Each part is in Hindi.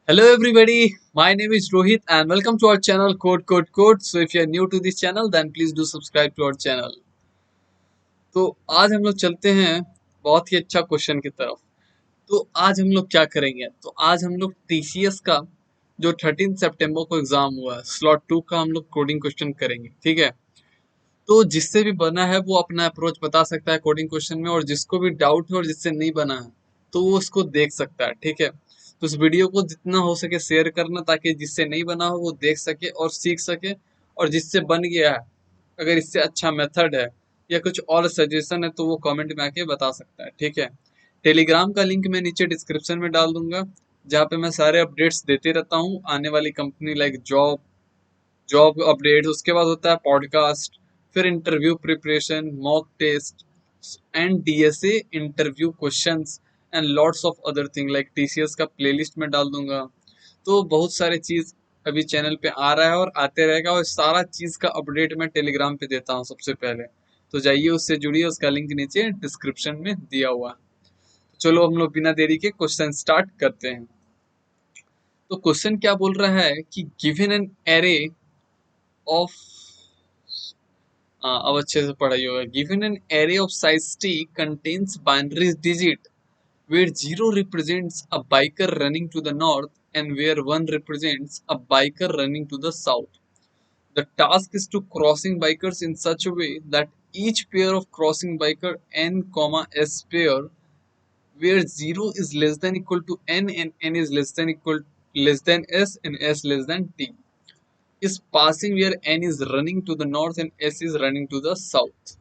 Hello everybody, my name is Rohit and welcome to our channel Code Code Code. So if you are new to this channel then please do subscribe to our channel. तो आज हम लोग चलते हैं बहुत ही अच्छा क्वेश्चन की तरफ। तो आज हम लोग क्या करेंगे? तो आज हम लोग टीसीएस का जो 13 सितंबर को एग्जाम हुआ है स्लॉट 2 का हम लोग कोडिंग क्वेश्चन करेंगे, ठीक है। तो जिससे भी बना है वो अपना अप्रोच बता सकता है कोडिंग क्वेश्चन में, और जिसको भी डाउट है और जिससे नहीं बना है तो वो उसको देख सकता है, ठीक है। तो इस वीडियो को जितना हो सके शेयर करना, ताकि जिससे नहीं बना हो वो देख सके और सीख सके, और जिससे बन गया है अगर इससे अच्छा मेथड है या कुछ और सजेशन है तो वो कमेंट में आके बता सकता है, ठीक है। टेलीग्राम का लिंक मैं नीचे डिस्क्रिप्शन में डाल दूंगा, जहाँ पे मैं सारे अपडेट्स देते रहता हूँ आने वाली company like job job update, उसके बाद होता है पॉडकास्ट, फिर interview preparation, mock test and DSA interview questions and lots of other thing like TCS का प्लेलिस्ट में डाल दूंगा। तो बहुत सारे चीज अभी चैनल पे आ रहा है और आते रहेगा, और सारा चीज का अपडेट मैं टेलीग्राम पे देता हूँ सबसे पहले। तो जाइए उससे जुड़िए, उसका लिंक नीचे डिस्क्रिप्शन में दिया हुआ है। चलो हम लोग बिना देरी के क्वेश्चन स्टार्ट करते हैं। तो क्वेश्चन क्या बोल रहा है कि गिवन एन एरे ऑफ, अब अच्छे से पढ़ाई होगा। Given an array of size T contains binary digit where 0 represents a biker running to the north and where 1 represents a biker running to the south. The task is to crossing bikers in such a way that each pair of crossing biker n, s pair where 0 is less than equal to n and n is less than s and s less than t is passing where n is running to the north and s is running to the south.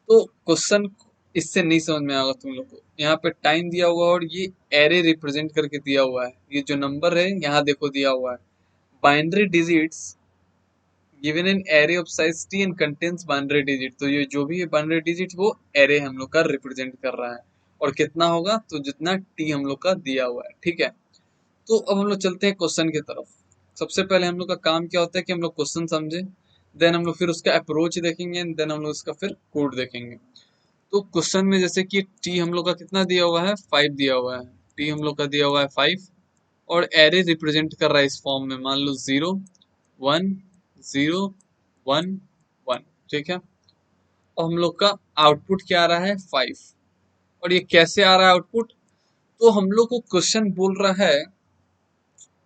तो क्वेश्चन इससे नहीं समझ में आएगा तुम लोग को। यहाँ पे टाइम दिया हुआ है और ये एरे रिप्रेजेंट करके दिया हुआ है। ये जो नंबर है यहाँ देखो दिया हुआ है binary digits given in array of size T and contains binary digit. तो ये जो भी है बाइनरी डिजिट वो एरे हम लोग का रिप्रेजेंट कर रहा है, और कितना होगा तो जितना टी हम लोग का दिया हुआ है, ठीक है। तो अब हम लोग चलते हैं क्वेश्चन की तरफ। सबसे पहले हम लोग का काम क्या होता है कि हम लोग क्वेश्चन समझे, देन हम लोग फिर उसका अप्रोच देखेंगे एंड देन हम लोग उसका फिर कोड देखेंगे। तो क्वेश्चन में जैसे कि टी हम लोग का कितना दिया हुआ है, 5 दिया हुआ है। टी हम लोग का दिया हुआ है 5, और एरे रिप्रेजेंट कर रहा है इस फॉर्म में, मान लो 0 1 0 1 1, ठीक है। और हम लोग का आउटपुट क्या आ रहा है 5, और ये कैसे आ रहा है आउटपुट? तो हम लोग को क्वेश्चन बोल रहा है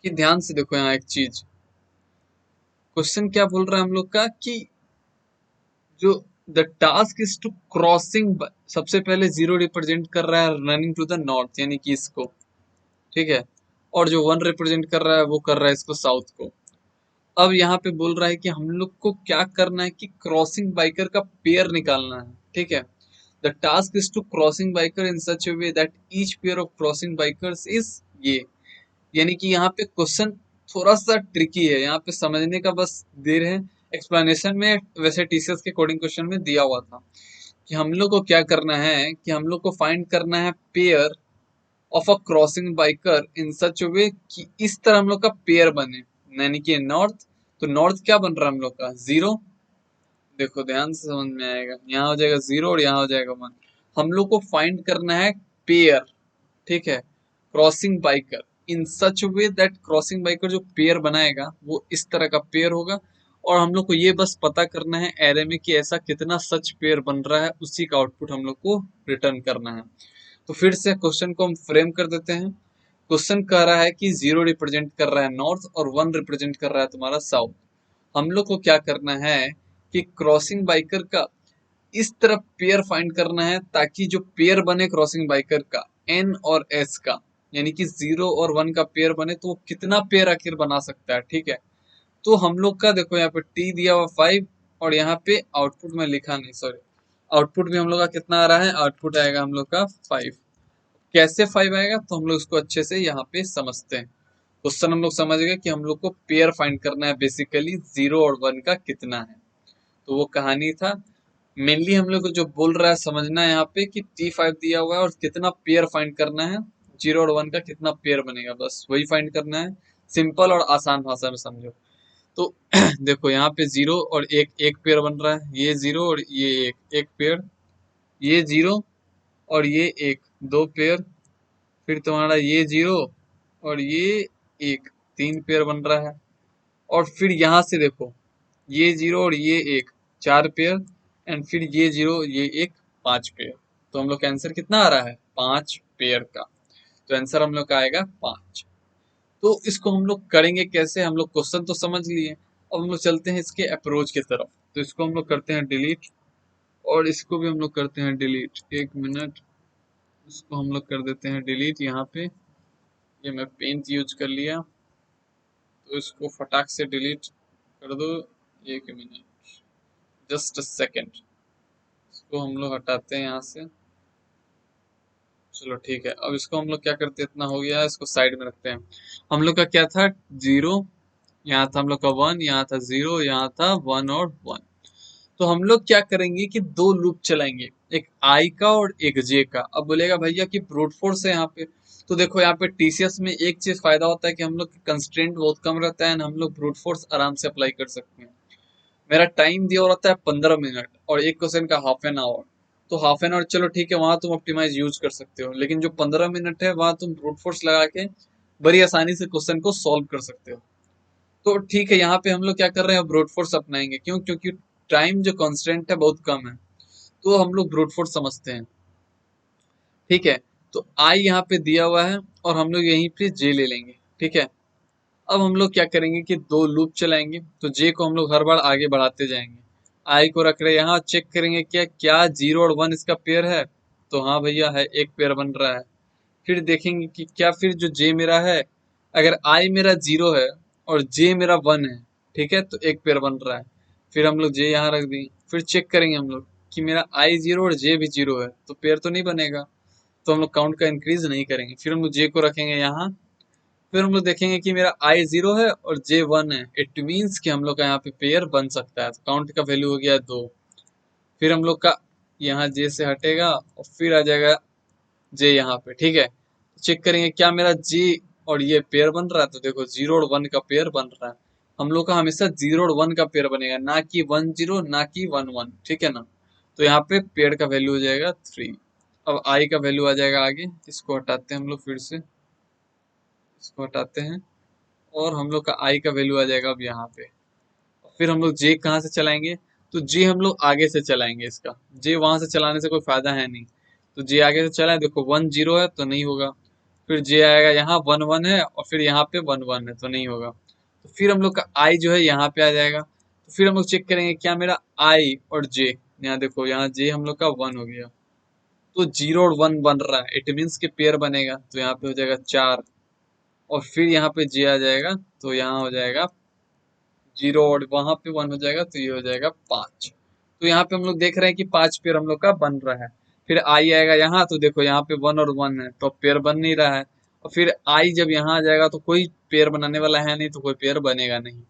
कि ध्यान से देखो यहाँ एक चीज, क्वेश्चन क्या बोल रहा है हम लोग का कि जो the task is to crossing, सबसे पहले 0 रिप्रेजेंट कर रहा है रनिंग टू द नॉर्थ यानी कि इसको, ठीक है। और जो 1 रिप्रेजेंट कर रहा है वो कर रहा है इसको साउथ को। अब यहाँ पे बोल रहा है कि हम लोग को क्या करना है कि क्रॉसिंग बाइकर का पेयर निकालना है, ठीक है। The task is to crossing biker in such a way that each pair of crossing bikers is ये, यानी कि यहाँ पे क्वेश्चन थोड़ा सा ट्रिकी है, यहाँ पे समझने का बस देर है। एक्सप्लेनेशन में वैसे टीसीएस के कोडिंग क्वेश्चन में दिया हुआ था कि हम लोग को क्या करना है कि हम लोग को फाइंड करना है pair of a crossing biker in such way कि इस तरह हम लोग का पेयर बने, यानी कि नॉर्थ। तो नॉर्थ क्या बन रहा है हम लोग का 0, देखो ध्यान से समझ में आएगा, यहाँ हो जाएगा 0 और यहाँ हो जाएगा 1। हम लोग को फाइंड करना है पेयर, ठीक है, crossing biker in such way that crossing biker जो पेयर बनाएगा वो इस तरह का पेयर होगा। और हम लोग को ये बस पता करना है एरे में कि ऐसा कितना सच पेयर बन रहा है, उसी का आउटपुट हम लोग को रिटर्न करना है। तो फिर से क्वेश्चन को हम फ्रेम कर देते हैं। क्वेश्चन कह रहा है कि 0 रिप्रेजेंट कर रहा है नॉर्थ और 1 रिप्रेजेंट कर रहा है तुम्हारा साउथ। हम लोग को क्या करना है कि क्रॉसिंग बाइकर का इस तरफ पेयर फाइंड करना है, ताकि जो पेयर बने क्रॉसिंग बाइकर का एन और एस का, यानी कि 0 और 1 का पेयर बने तो वो कितना पेयर आखिर बना सकता है, ठीक है। तो हम लोग का देखो यहाँ पे टी दिया हुआ 5, और यहाँ पे आउटपुट में लिखा नहीं, सॉरी, आउटपुट भी हम लोग का कितना आ रहा है, आउटपुट आएगा हम लोग का 5। कैसे 5 आएगा तो हम लोग इसको अच्छे से यहाँ पे समझते हैं। क्वेश्चन हम लोग समझ गए कि हम लोग को पेयर फाइंड करना है, बेसिकली 0 और 1 का कितना है। तो वो कहानी था। मेनली हम लोग को जो बोल रहा है समझना है यहाँ पे कि T5 दिया हुआ है और कितना पेयर फाइंड करना है, 0 और 1 का कितना पेयर बनेगा, बस वही फाइंड करना है। सिंपल और आसान भाषा में समझो। तो देखो यहाँ पे 0 और एक एक पेयर बन रहा है, ये 0 और ये एक एक पेयर, ये 0 और ये एक दो पेयर, फिर तुम्हारा ये 0 और ये 1, 3 पेयर बन रहा है। और फिर यहाँ से देखो, ये 0 और ये 1, 4 पेयर, एंड फिर ये 0 ये 1, 5 पेयर। तो हम लोग का आंसर कितना आ रहा है? 5 पेयर का। तो आंसर हम लोग का आएगा 5। तो इसको हम लोग करेंगे कैसे? हम लोग क्वेश्चन तो समझ लिए, अब हम लोग चलते हैं इसके अप्रोच की तरफ। तो इसको हम लोग करते हैं डिलीट, और इसको भी हम लोग करते हैं डिलीट। 1 मिनट, इसको हम लोग कर देते हैं डिलीट। यहाँ पे ये मैं पेंट यूज कर लिया, तो इसको फटाक से डिलीट कर दो। 1 मिनट, जस्ट अ सेकेंड। इसको हम लोग हटाते हैं यहाँ से। चलो ठीक है, अब इसको हम लोग क्या करते हैं, इतना हो गया, इसको साइड में रखते हैं। हम लोग का क्या था? 0, यहाँ था हम लोग का 1, यहाँ था 0, यहाँ था 1 और 1। तो हम लोग क्या करेंगे कि दो लूप चलाएंगे, एक आई का और एक जे का। अब बोलेगा भैया कि ब्रूट फोर्स है यहाँ पे। तो देखो यहाँ पे टीसीएस में एक चीज फायदा होता है कि हम लोग की कंस्ट्रेंट बहुत कम रहता है, हम लोग ब्रूट फोर्स आराम से अप्लाई कर सकते हैं। मेरा टाइम दिया रहता है 15 मिनट, और एक क्वेश्चन का हाफ एन आवर। तो हाफ एन आवर चलो ठीक है, वहां तुम ऑप्टिमाइज यूज कर सकते हो, लेकिन जो 15 मिनट है वहां तुम ब्रूट फोर्स लगा के बड़ी आसानी से क्वेश्चन को सॉल्व कर सकते हो। तो ठीक है, यहाँ पे हम लोग क्या कर रहे हैं, ब्रूट फोर्स अपनाएंगे। क्यों? क्योंकि टाइम जो कांस्टेंट है बहुत कम है, तो हम लोग ब्रूट फोर्स समझते हैं। ठीक है, तो आई यहाँ पे दिया हुआ है, और हम लोग यहीं पे जे ले लेंगे। ठीक है, अब हम लोग क्या करेंगे कि दो लूप चलाएंगे, तो जे को हम लोग हर बार आगे बढ़ाते जाएंगे। आई को रख रहे हैं यहाँ, चेक करेंगे क्या क्या 0 और 1 इसका पेयर है। तो हाँ भैया है, एक पेयर बन रहा है। फिर देखेंगे कि क्या फिर जो जे मेरा है, अगर आई मेरा 0 है और जे मेरा 1 है, ठीक है, तो एक पेयर बन रहा है। फिर हम लोग जे यहाँ रख देंगे। फिर चेक करेंगे हम लोग कि मेरा आई 0 और जे भी 0 है, तो पेयर तो नहीं बनेगा। तो हम लोग काउंट का इंक्रीज नहीं करेंगे। फिर हम लोग जे को रखेंगे यहाँ। फिर हम लोग देखेंगे कि मेरा आई 0 है और जे 1 है, इट मीन्स कि हम लोग का यहाँ पे पेयर बन सकता है। तो काउंट का वैल्यू हो गया 2। फिर हम लोग का यहाँ जे से हटेगा, और फिर आ जाएगा जे यहाँ पे। ठीक है, चेक करेंगे क्या मेरा जे और ये पेयर बन रहा है। तो देखो 0 और 1 का पेयर बन रहा है। हम लोग का हमेशा 0 और 1 का पेयर बनेगा, ना कि 1 0, ना कि 1 1। ठीक है ना? तो यहाँ पे पेयर का वैल्यू हो जाएगा 3। अब आई का वैल्यू आ जाएगा आगे, इसको हटाते हैं हम लोग, फिर से इसको हटाते हैं, और हम लोग का आई का वैल्यू आ जाएगा अब यहाँ पे। फिर हम लोग जे कहाँ से चलाएंगे? तो जे हम लोग आगे से चलाएंगे। इसका जे वहां से चलाने से कोई फायदा है नहीं, तो जे आगे से चलाएं। देखो 1 0 है तो नहीं होगा। फिर जे आएगा यहाँ, 1 1 है, और फिर यहाँ पे 1 1 है, तो नहीं होगा। तो फिर हम लोग का आई जो है यहाँ पे आ जाएगा। तो फिर हम लोग चेक करेंगे क्या मेरा आई और जे, यहाँ देखो यहाँ जे हम लोग का 1 हो गया, तो 0 और 1 बन रहा है, इट मीन्स के पेयर बनेगा। तो यहाँ पे हो जाएगा 4, और फिर यहाँ पे जे आ जाएगा, तो यहाँ हो जाएगा 0, और वहां पे 1 हो जाएगा, तो ये हो जाएगा 5। तो यहाँ पे हम लोग देख रहे हैं कि 5 पेयर हम लोग का बन रहा है। फिर आई आएगा यहाँ, तो देखो यहाँ पे 1 और 1 है, तो पेयर बन नहीं रहा है। और फिर आई जब यहाँ आ जाएगा, तो कोई पेयर बनाने वाला है नहीं, तो कोई पेयर बनेगा नहीं।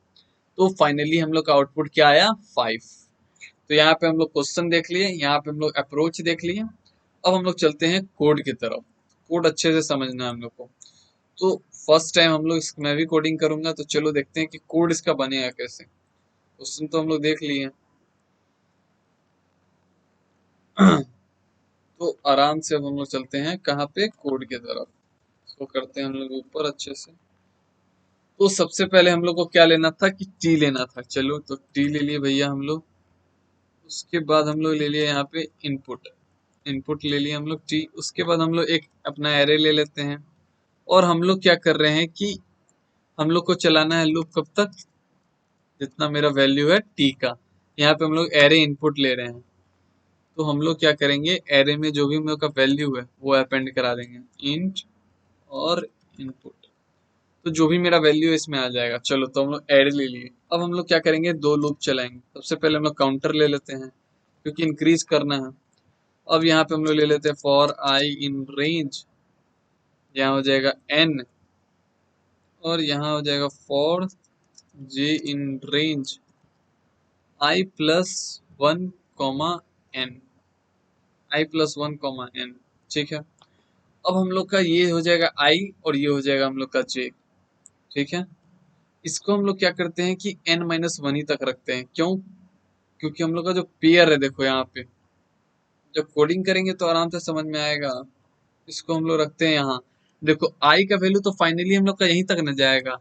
तो फाइनली हम लोग का आउटपुट क्या आया? 5। तो यहाँ पे हम लोग क्वेश्चन देख लिए, यहाँ पे हम लोग अप्रोच देख लिए। अब हम लोग चलते हैं कोड की तरफ। कोड अच्छे से समझना है हम लोग को। तो फर्स्ट टाइम हम लोग मैं भी कोडिंग करूंगा, तो चलो देखते हैं कि कोड इसका बनेगा कैसे। क्वेश्चन तो हम लोग देख लिए। तो आराम से अब हम लोग चलते हैं कहाँ पे? कोड की तरफ। इसको करते हैं हम लोग ऊपर अच्छे से। तो सबसे पहले हम लोग को क्या लेना था कि टी लेना था। चलो तो टी ले लिए भैया हम लोग। उसके बाद हम लोग ले लिए यहाँ पे इनपुट। इनपुट ले लिए हम लोग टी। उसके बाद हम लोग एक अपना एरे ले लेते हैं, और हम लोग क्या कर रहे हैं कि हम लोग को चलाना है लूप कब तक? जितना मेरा वैल्यू है टी का। यहाँ पे हम लोग एरे इनपुट ले रहे हैं, तो हम लोग क्या करेंगे, एरे में जो भी हम लोग का वैल्यू है वो अपेंड करा देंगे, इंट और इनपुट। तो जो भी मेरा वैल्यू है इसमें आ जाएगा। चलो तो हम लोग एरे ले लिए। अब हम लोग क्या करेंगे, दो लूप चलाएंगे। सबसे पहले हम लोग काउंटर ले लेते हैं, क्योंकि इंक्रीज करना है। अब यहाँ पे हम लोग ले लेते हैं फॉर आई इन रेंज, यहाँ हो जाएगा n, और यहाँ हो जाएगा for j in range i plus 1 comma n, i plus 1 comma n। ठीक है, अब हम लोग का ये हो जाएगा i, और ये हो जाएगा हम लोग का j। ठीक है, इसको हम लोग क्या करते हैं कि n-1 ही तक रखते हैं। क्यों? क्योंकि हम लोग का जो पेयर है, देखो यहाँ पे जब कोडिंग करेंगे तो आराम से समझ में आएगा। इसको हम लोग रखते हैं यहाँ। देखो आई का वैल्यू तो फाइनली हम लोग का यहीं तक न जाएगा,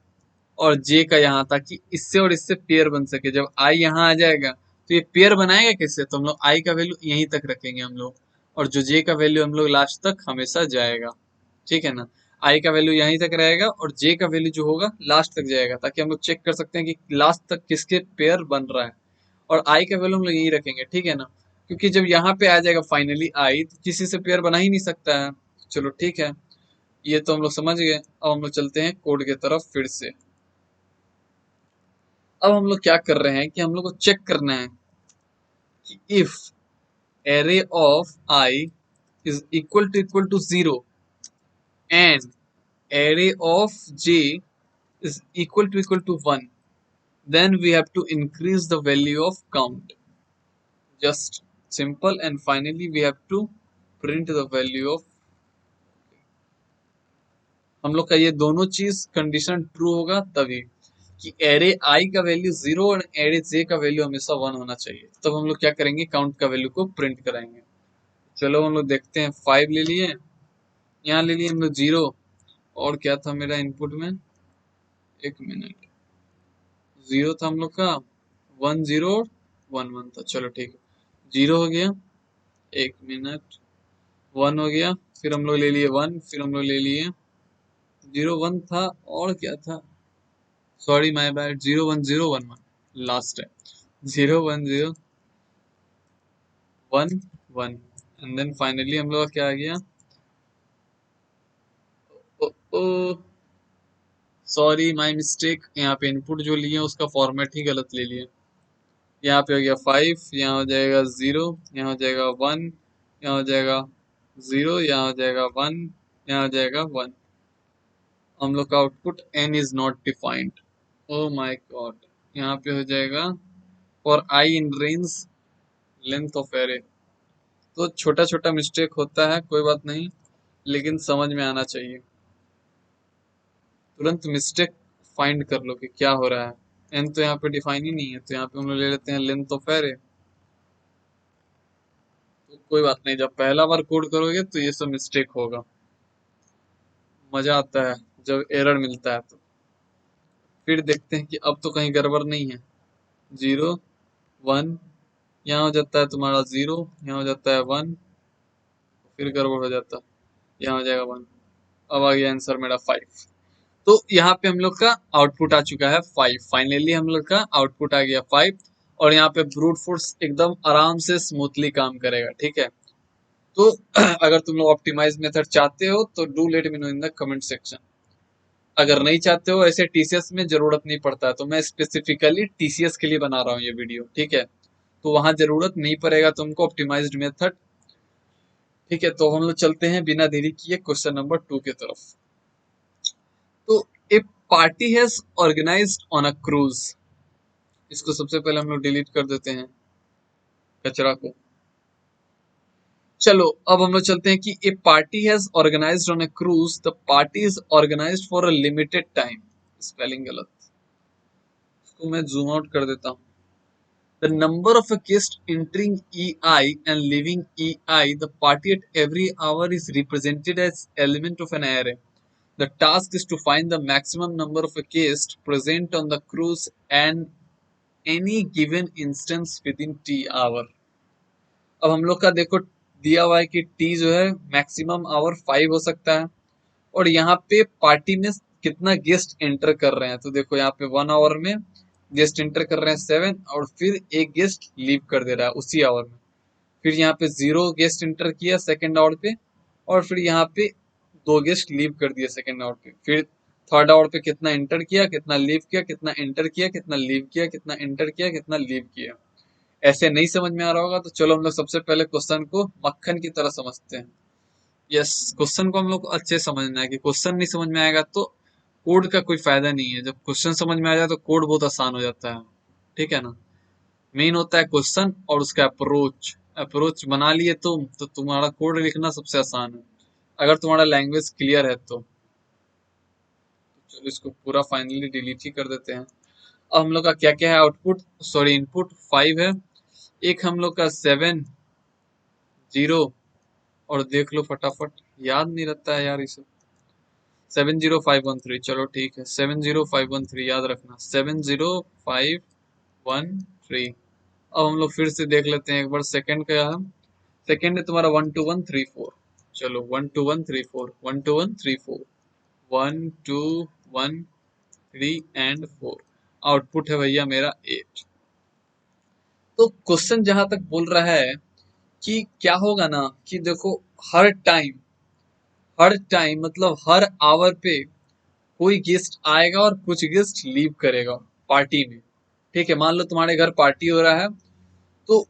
और जे का यहाँ, ताकि इससे और इससे पेयर बन सके। जब आई यहाँ आ जाएगा तो ये पेयर बनाएगा किससे, तो हम लोग आई का वैल्यू यहीं तक रखेंगे हम लोग, और जो जे का वैल्यू हम लोग लास्ट तक हमेशा जाएगा, ठीक है ना। आई का वैल्यू यहीं तक रहेगा और जे का वैल्यू जो होगा लास्ट तक जाएगा, ताकि हम लोग चेक कर सकते हैं कि लास्ट तक किसके पेयर बन रहा है। और आई का वैल्यू हम लोग यहीं रखेंगे, ठीक है ना, क्योंकि जब यहाँ पे आ जाएगा फाइनली आई, तो किसी से पेयर बना ही नहीं सकता है। चलो ठीक है, ये तो हम लोग समझ गए। अब हम लोग चलते हैं कोड की तरफ फिर से। अब हम लोग क्या कर रहे हैं कि हम लोग को चेक करना है कि if array of I is equal to 0 and array of j is equal to 1, then we have to increase the value of count. Just simple, and finally we have to print the value of, हम लोग का ये दोनों चीज कंडीशन ट्रू होगा तभी, कि एरे आई का वैल्यू 0 और एरे जे का वैल्यू हमेशा 1 होना चाहिए। तब हम लोग क्या करेंगे, काउंट का वैल्यू को प्रिंट कराएंगे। चलो हम लोग देखते हैं, 5 ले लिए, यहाँ ले लिए हम लोग 0, और क्या था मेरा इनपुट में, एक मिनट, 0 था हम लोग का, 1 0 1 1 था। चलो ठीक है, 0 हो गया, एक मिनट, 1 हो गया, फिर हम लोग ले लिए 1, फिर हम लोग ले लिए 0 1 था, और क्या था, सॉरी माय बैड, 0 1 0 1 1 लास्ट है, 0 1 0 1 1, एंड देन फाइनली हम लोग का क्या आ गया, ओ ओ सॉरी माय मिस्टेक, यहाँ पे इनपुट जो लिए उसका फॉर्मेट ही गलत ले लिए। यहाँ पे हो गया 5, यहाँ हो जाएगा 0, यहाँ हो जाएगा 1, यहाँ हो जाएगा 0, यहाँ हो जाएगा 1, यहाँ हो जाएगा 1। हम लोग का output n is not defined, oh my God, यहाँ पे हो जाएगा for I in range length of array. तो छोटा छोटा मिस्टेक होता है, कोई बात नहीं, लेकिन समझ में आना चाहिए। तुरंत मिस्टेक फाइंड कर लो कि क्या हो रहा है। n तो यहाँ पे डिफाइन ही नहीं है, तो यहाँ पे हम लोग ले लेते हैं लेंथ ऑफ एरे। तो कोई बात नहीं, जब पहला बार कोड करोगे तो ये सब मिस्टेक होगा, मजा आता है जब एरर मिलता है। तो फिर देखते हैं कि अब तो कहीं गड़बड़ नहीं है। 0 1, यहाँ हो जाता है तुम्हारा 0, यहाँ हो जाता है 1, फिर गड़बड़ हो जाता है, यहाँ हो जाएगा 1। अब आ गया आंसर मेरा 5। तो यहाँ पे हम लोग का आउटपुट आ चुका है 5। फाइनली हम लोग का आउटपुट आ गया 5, और यहाँ पे ब्रूट फोर्स एकदम आराम से स्मूथली काम करेगा, ठीक है। तो अगर तुम लोग ऑप्टिमाइज मेथड चाहते हो तो do let me know in the comment section. अगर नहीं चाहते हो, ऐसे टीसीएस में जरूरत नहीं पड़ता है, तो मैं स्पेसिफिकली टीसीएस के लिए बना रहा हूँ ये वीडियो, ठीक है। तो वहां जरूरत नहीं पड़ेगा तुमको ऑप्टिमाइज्ड मेथड, ठीक है। तो हम लोग चलते हैं बिना देरी किए क्वेश्चन नंबर 2 की तरफ। तो a party has organized on a cruise, इसको सबसे पहले हम लोग डिलीट कर देते हैं कचरा को। चलो अब हम लोग चलते हैं कि a party has organized on a cruise, the party is organized for a limited time, spelling गलत, इसको मैं जूम आउट कर देता हूँ। The number of a guests entering EI and leaving EI, the party at every hour is represented as element of an array. The task is to find the maximum number of a guests present on the cruise and any given instance within T hour. अब हम लोग का देखो दिया हुआ है कि T जो है मैक्सिमम आवर 5 हो सकता है, और यहाँ पे पार्टी में कितना गेस्ट एंटर कर रहे हैं। तो देखो यहाँ पे 1 आवर में गेस्ट एंटर कर रहे हैं 7, और फिर एक गेस्ट लीव कर दे रहा है उसी आवर में। फिर यहाँ पे 0 गेस्ट एंटर किया सेकंड आवर पे, और फिर यहाँ पे 2 गेस्ट लीव कर दिए सेकंड आवर पे। फिर थर्ड आवर पे कितना एंटर किया, कितना लीव किया, कितना एंटर किया, कितना लीव किया, कितना एंटर किया, कितना लीव किया। ऐसे नहीं समझ में आ रहा होगा, तो चलो हम लोग सबसे पहले क्वेश्चन को मक्खन की तरह समझते हैं। यस, क्वेश्चन को हम लोग को अच्छे समझना है, कि क्वेश्चन नहीं समझ में आएगा तो कोड का कोई फायदा नहीं है। जब क्वेश्चन समझ में आ जाए तो कोड बहुत आसान हो जाता है, ठीक है ना। मेन होता है क्वेश्चन और उसका अप्रोच। अप्रोच बना लिए तुम तो तुम्हारा कोड लिखना सबसे आसान है, अगर तुम्हारा लैंग्वेज क्लियर है तो। चलो इसको पूरा फाइनली डिलीट ही कर देते हैं। अब हम लोग का क्या क्या है आउटपुट, सॉरी इनपुट 5 है, एक हम लोग का 7 0, और देख लो फटाफट, याद नहीं रहता है यार ये सब। 70513, चलो ठीक है, 70513 याद रखना, 70513। अब हम लोग फिर से देख लेते हैं एक बार सेकंड क्या है। सेकंड है तुम्हारा 12134। चलो 12134, 12134, 1 2 1 3 एंड 4। आउटपुट है भैया मेरा 8। तो क्वेश्चन जहां तक बोल रहा है कि क्या होगा ना कि देखो, हर टाइम, हर टाइम मतलब हर आवर पे कोई गेस्ट आएगा और कुछ गेस्ट लीव करेगा पार्टी में। ठीक है, मान लो तुम्हारे घर पार्टी हो रहा है, तो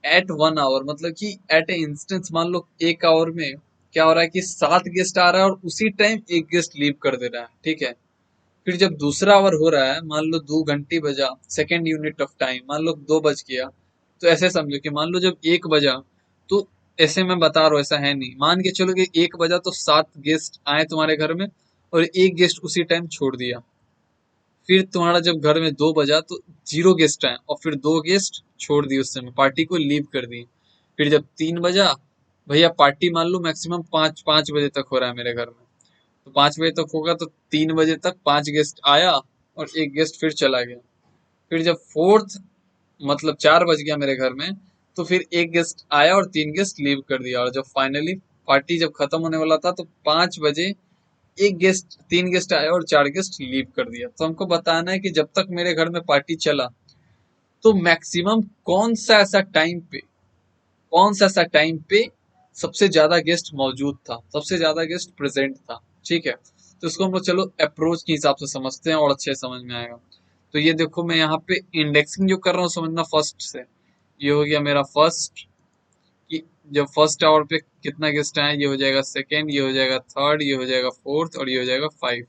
एट 1 आवर मतलब कि एट ए इंस्टेंस मान लो 1 आवर में क्या हो रहा है कि 7 गेस्ट आ रहा है और उसी टाइम एक गेस्ट लीव कर दे रहा है। ठीक है, फिर जब दूसरा आवर हो रहा है, मान लो 2 घंटे बजा, सेकेंड यूनिट ऑफ टाइम मान लो 2 बज गया, तो ऐसे समझो कि मान लो जब 1 बजा, तो ऐसे मैं बता रहा हूँ, ऐसा है नहीं, मान के चलो कि 1 बजा तो 7 गेस्ट आए तुम्हारे घर में और एक गेस्ट उसी टाइम छोड़ दिया। फिर तुम्हारा जब घर में 2 बजा तो 0 गेस्ट आए और फिर 2 गेस्ट छोड़ दिए, उस समय पार्टी को लीव कर दिए। फिर जब 3 बजा, भैया पार्टी मान लो मैक्सिमम 5 5 बजे तक हो रहा है मेरे घर में, तो 5 बजे तक होगा तो 3 बजे तक 5 गेस्ट आया और एक गेस्ट फिर चला गया। फिर जब फोर्थ मतलब 4 बज गया मेरे घर में, तो फिर एक गेस्ट आया और 3 गेस्ट लीव कर दिया। और जब फाइनली पार्टी जब खत्म होने वाला था तो 5 बजे एक गेस्ट 3 गेस्ट आया और 4 गेस्ट लीव कर दिया। तो हमको बताना है कि जब तक मेरे घर में पार्टी चला, तो मैक्सिमम कौन सा ऐसा टाइम पे, कौन सा ऐसा टाइम पे सबसे ज्यादा गेस्ट मौजूद था, सबसे ज्यादा गेस्ट प्रेजेंट था। ठीक है, तो इसको हम लोग चलो अप्रोच के हिसाब से समझते हैं और अच्छे समझ में आएगा। तो ये देखो मैं यहाँ पे इंडेक्सिंग जो कर रहा हूँ समझना फर्स्ट से। ये हो गया मेरा फर्स्ट, कि जब फर्स्ट आवर पे कितना गेस्ट आया, ये हो जाएगा सेकेंड, ये हो जाएगा थर्ड, ये हो जाएगा फोर्थ और ये हो जाएगा 5।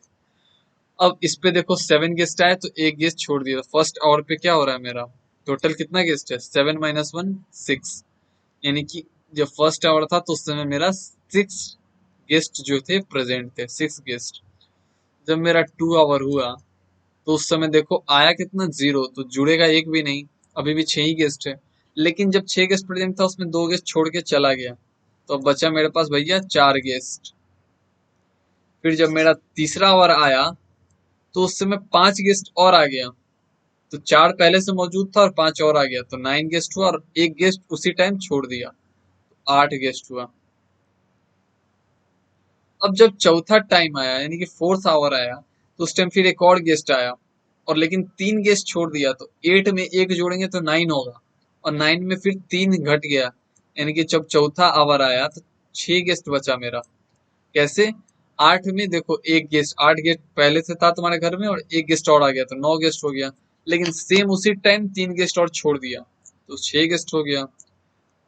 अब इस पे देखो 7 गेस्ट आए तो एक गेस्ट छोड़ दिया, फर्स्ट आवर पे क्या हो रहा है मेरा, टोटल कितना गेस्ट है, 7 - 1 6। यानी कि जब फर्स्ट आवर था तो उस समय मेरा 6 गेस्ट जो थे प्रेजेंट थे, 6 गेस्ट। जब मेरा 2 आवर हुआ तो उस समय देखो आया कितना, 0, तो जुड़ेगा एक भी नहीं, अभी भी 6 ही गेस्ट है। लेकिन जब 6 गेस्ट प्रेजेंट था उसमें 2 गेस्ट छोड़ के चला गया, तो अब बचा मेरे पास भैया 4 गेस्ट। फिर जब मेरा तीसरा आवर आया तो उस समय 5 गेस्ट और आ गया, तो 4 पहले से मौजूद था और 5 और आ गया, तो 9 गेस्ट हुआ और एक गेस्ट उसी टाइम छोड़ दिया, 8 गेस्ट हुआ। अब जब चौथा टाइम आया यानी कि फोर्थ आवर आया, तो उस टाइम फिर एक और गेस्ट आया और लेकिन 3 गेस्ट छोड़ दिया, तो 8 में एक जोड़ेंगे तो 9 होगा और 9 में फिर 3 घट गया। यानी कि जब चौथा आवर आया तो 6 गेस्ट बचा मेरा। कैसे, 8 में देखो एक गेस्ट, 8 गेस्ट पहले से था तुम्हारे घर में और एक गेस्ट और आ गया तो 9 गेस्ट हो गया। लेकिन सेम उसी टाइम 3 गेस्ट और छोड़ दिया तो 6 गेस्ट हो गया।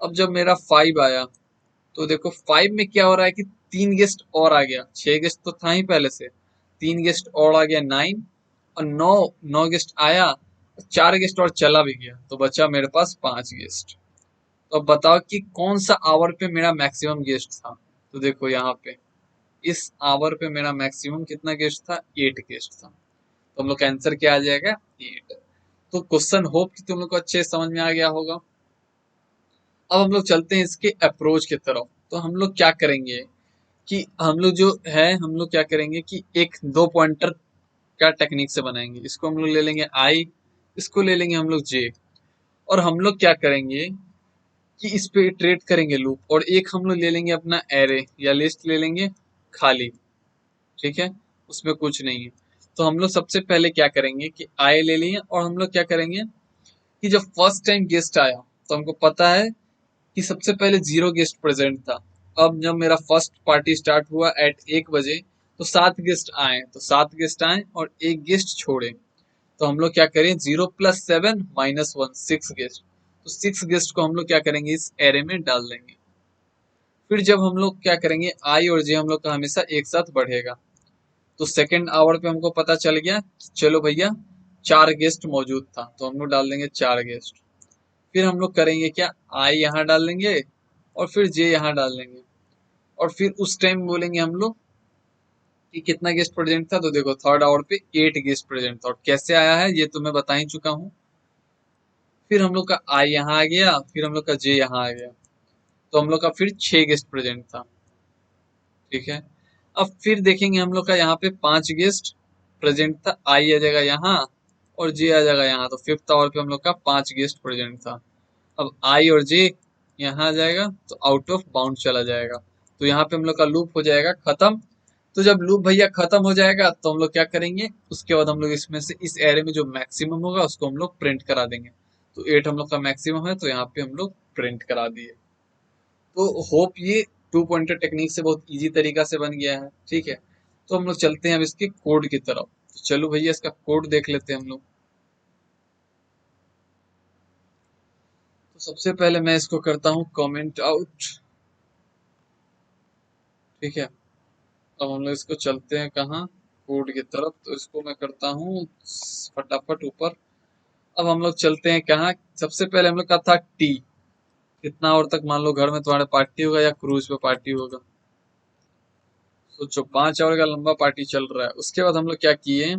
अब जब मेरा 5 आया तो देखो 5 में क्या हो रहा है कि 3 गेस्ट और आ गया, 6 गेस्ट तो था ही पहले से, 3 गेस्ट और आ गया 9, और 9 9 गेस्ट आया, 4 गेस्ट और चला भी गया, तो बचा मेरे पास 5 गेस्ट। तो अब बताओ कि कौन सा आवर पे मेरा मैक्सिमम गेस्ट था। तो देखो यहाँ पे इस आवर पे मेरा मैक्सिमम कितना गेस्ट था, 8 गेस्ट था। तो हम लोग का आंसर क्या आ जाएगा, 8। तो क्वेश्चन होप कि तुम लोग को अच्छे से समझ में आ गया होगा। अब हम लोग चलते हैं इसके अप्रोच की तरफ। तो हम लोग क्या करेंगे कि हम लोग जो है, हम लोग क्या करेंगे कि एक 2 पॉइंटर क्या टेक्निक से बनाएंगे, इसको हम लोग ले लेंगे आई, इसको ले लेंगे हम लोग जे, और हम लोग क्या करेंगे कि इस पे ट्रेड करेंगे लूप, और एक हम लोग ले लेंगे अपना एरे या लिस्ट ले लेंगे खाली। ठीक है, उसमें कुछ नहीं है। तो हम लोग सबसे पहले क्या करेंगे कि आई ले लिए और हम लोग क्या करेंगे कि जब फर्स्ट टाइम गेस्ट आया तो हमको पता है कि सबसे पहले 0 गेस्ट प्रेजेंट था। अब जब मेरा फर्स्ट पार्टी स्टार्ट हुआ एट 1 बजे, तो 7 गेस्ट आए, तो 7 गेस्ट आए और एक गेस्ट छोड़े, तो हम लोग क्या करें, 0 + 7 - 1 6 गेस्ट। तो 6 गेस्ट को हम लोग क्या करेंगे, इस एरे में डाल देंगे। फिर जब हम लोग क्या करेंगे, आई और जे हम लोग का हमेशा एक साथ बढ़ेगा, तो सेकेंड आवर पे हमको पता चल गया, चलो भैया 4 गेस्ट मौजूद था, तो हम लोग डाल देंगे 4 गेस्ट। फिर हम लोग करेंगे क्या, आई यहाँ डाल देंगे और फिर जे यहाँ डाल देंगे, और फिर उस टाइम बोलेंगे हम लोग कि कितना गेस्ट प्रेजेंट था, तो देखो थर्ड आवर पे 8 गेस्ट प्रेजेंट था, और कैसे आया है ये तो मैं बता ही चुका हूँ। फिर हम लोग का आई यहाँ आ गया, फिर हम लोग का जे यहाँ आ गया, तो हम लोग का फिर 6 गेस्ट प्रेजेंट था। ठीक है, अब फिर देखेंगे हम लोग का यहाँ पे 5 गेस्ट प्रेजेंट था, आई आ जाएगा यहाँ और जे आ जाएगा यहाँ, तो फिफ्थ आवर पे हम लोग का 5 गेस्ट प्रेजेंट था। अब आई और जे यहाँ आ जाएगा तो आउट ऑफ बाउंड चला जाएगा, तो यहाँ पे हम लोग का लूप हो जाएगा खत्म। तो जब लूप भैया खत्म हो जाएगा तो हम लोग क्या करेंगे, उसके बाद हम लोग इसमें से इस एरे में जो मैक्सिमम होगा उसको हम लोग प्रिंट करा देंगे। तो 8 हम लोग का मैक्सिमम है, तो यहाँ पे हम लोग प्रिंट करा दिए। तो होप ये 2 पॉइंटर टेक्निक से बहुत इजी तरीका से बन गया है, ठीक है। तो हम लोग चलते हैं अब इसके कोड की तरफ। तो चलो भैया इसका कोड देख लेते हैं हम लोग। तो सबसे पहले मैं इसको करता हूँ कमेंट आउट, ठीक है। अब हम लोग इसको चलते हैं कहाँ, कोड की तरफ। तो इसको मैं करता हूँ फटाफट ऊपर। अब हम लोग चलते हैं कहाँ, सबसे पहले हम लोग का था टी, कितना और तक मान लो घर में तुम्हारे पार्टी होगा या क्रूज पे पार्टी होगा। सोचो 5 आवर का लंबा पार्टी चल रहा है। उसके बाद हम लोग क्या किए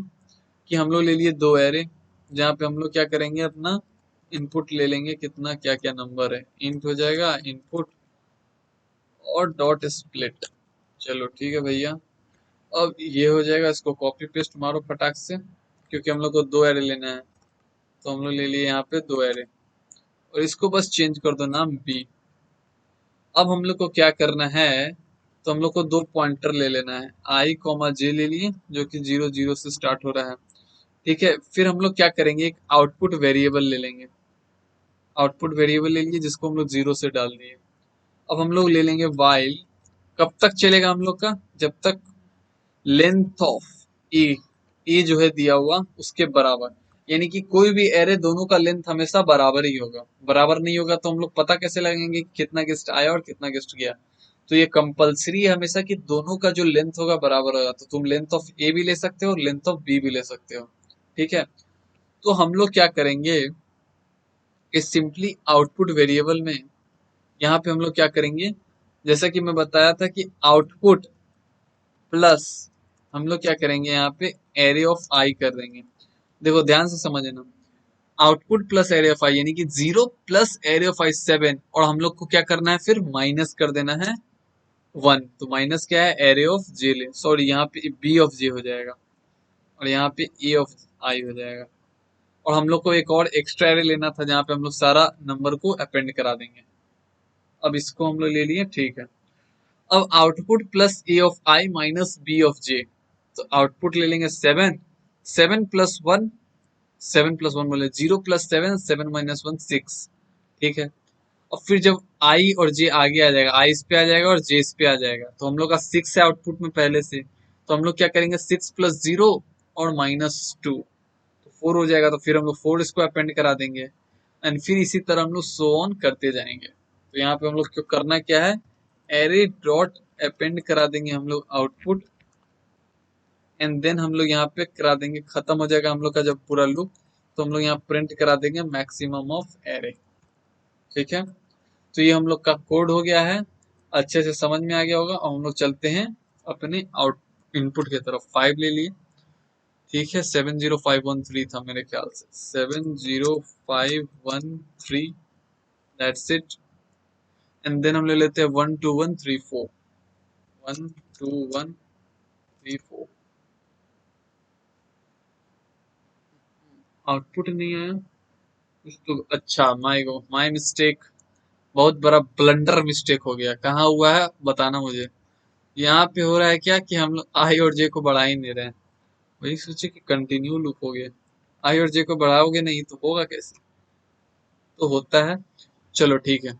कि हम लोग ले लिए 2 एरे, जहाँ पे हम लोग क्या करेंगे, अपना इनपुट ले लेंगे, कितना क्या क्या नंबर है, इंट हो जाएगा इनपुट और डॉट स्प्लिट। चलो ठीक है भैया। अब ये हो जाएगा, इसको कॉपी पेस्ट मारो फटाक से, क्योंकि हम लोग को 2 एरे लेना है। तो हम लोग ले लिए यहाँ पे 2 एरे और इसको बस चेंज कर दो नाम बी। अब हम लोग को क्या करना है, तो हम लोग को 2 पॉइंटर ले लेना है, आई कॉमा जे ले लिए, जो कि 0 0 से स्टार्ट हो रहा है, ठीक है। फिर हम लोग क्या करेंगे, एक आउटपुट वेरिएबल ले लेंगे, आउटपुट वेरिएबल ले लिए जिसको हम लोग 0 से डाल दिए। अब हम लोग ले लेंगे वाइल, कब तक चलेगा हम लोग का, जब तक लेंथ ऑफ ए, ए जो है दिया हुआ उसके बराबर, यानी कि कोई भी एरे दोनों का लेंथ हमेशा बराबर ही होगा। बराबर नहीं होगा तो हम लोग पता कैसे लगेंगे कि कितना गेस्ट आया और कितना गेस्ट गया। तो ये कंपलसरी है हमेशा कि दोनों का जो लेंथ होगा बराबर होगा। तो तुम लेंथ ऑफ ए भी ले सकते हो और लेंथ ऑफ बी भी ले सकते हो, ठीक है। तो हम लोग क्या करेंगे, इस सिंपली आउटपुट वेरिएबल में यहाँ पे हम लोग क्या करेंगे, जैसा कि मैं बताया था कि आउटपुट प्लस हम लोग क्या करेंगे, यहाँ पे एरे ऑफ आई कर देंगे। देखो ध्यान से समझना, आउटपुट प्लस एरे ऑफ आई यानी कि 0 + एरे ऑफ आई 7, और हम लोग को क्या करना है, फिर माइनस कर देना है 1। तो माइनस क्या है, एरे ऑफ जे ले, सॉरी यहाँ पे बी ऑफ जे हो जाएगा और यहाँ पे ए ऑफ आई हो जाएगा। और हम लोग को एक और एक्स्ट्रा एरे लेना था जहाँ पे हम लोग सारा नंबर को अपेंड करा देंगे। अब इसको हम लोग ले लिए, ठीक है। अब output plus A of I minus B of J, तो आउटपुट ले लेंगे 7, 7 + 1, 7 + 1 बोले 0 + 7, 7 - 1 6, ठीक है। और फिर जब आई और जे आगे आ जाएगा, आई इस पे आ जाएगा और जे इस पे आ जाएगा, तो हम लोग का 6 है आउटपुट में पहले से, तो हम लोग क्या करेंगे, 6 + 0 और -2, तो 4 हो जाएगा। तो फिर हम लोग 4 इसको अपेंड करा देंगे एंड फिर इसी तरह हम लोग सो ऑन करते जाएंगे। तो यहाँ पे हम लोग क्यों करना क्या है, एरे डॉट अपेंड करा देंगे हम लोग आउटपुट, एंड देन हम लोग यहाँ पे करा देंगे, खत्म हो जाएगा हम लोग का जब पूरा लूप, तो हम लोग यहाँ प्रिंट करा देंगे मैक्सिमम ऑफ एरे, ठीक है। तो ये हम लोग का कोड हो गया है, अच्छे से समझ में आ गया होगा। और हम लोग चलते हैं अपने आउट इनपुट की तरफ। 5 ले लिए, ठीक है। 70513 था मेरे ख्याल से, 70513, दैट्स इट। एंड देन हम ले लेते हैं 12134, 12134। आउटपुट नहीं आया कुछ तो, अच्छा माई मिस्टेक, बहुत बड़ा ब्लंडर मिस्टेक हो गया। कहाँ हुआ है बताना मुझे। यहाँ पे हो रहा है क्या कि हम लोग आई और जे को बढ़ा ही नहीं रहे हैं। वही सोचे कि कंटिन्यू लूप हो गया, आई और जे को बढ़ाओगे नहीं तो होगा कैसे, तो होता है। चलो ठीक है।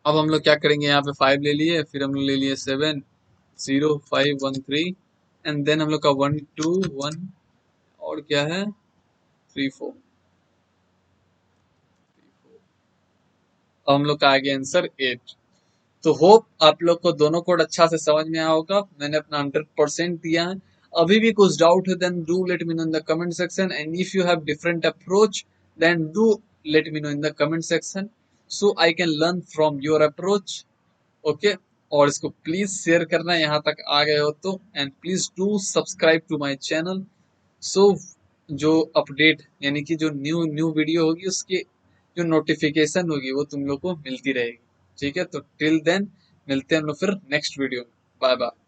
अब हम लोग क्या करेंगे, यहाँ पे 5 ले लिए, फिर हम लोग ले लिए 70513, एंड देन हम लोग का 121 और क्या है 34। अब हम लोग का आ गया आंसर 8। तो होप आप लोग को दोनों कोड अच्छा से समझ में आया होगा। मैंने अपना 100% दिया है। अभी भी कुछ डाउट है then do let me know in the comment section, and if you have different approach then do let me know in the comment section, so I can learn from your approach, okay. और इसको प्लीज शेयर करना यहाँ तक आ गए हो तो, and please do subscribe to my channel, so जो अपडेट यानी कि जो न्यू न्यू वीडियो होगी उसकी जो नोटिफिकेशन होगी वो तुम लोग को मिलती रहेगी, ठीक है। तो टिल देन मिलते हैं हम लोग फिर नेक्स्ट वीडियो में। Bye bye.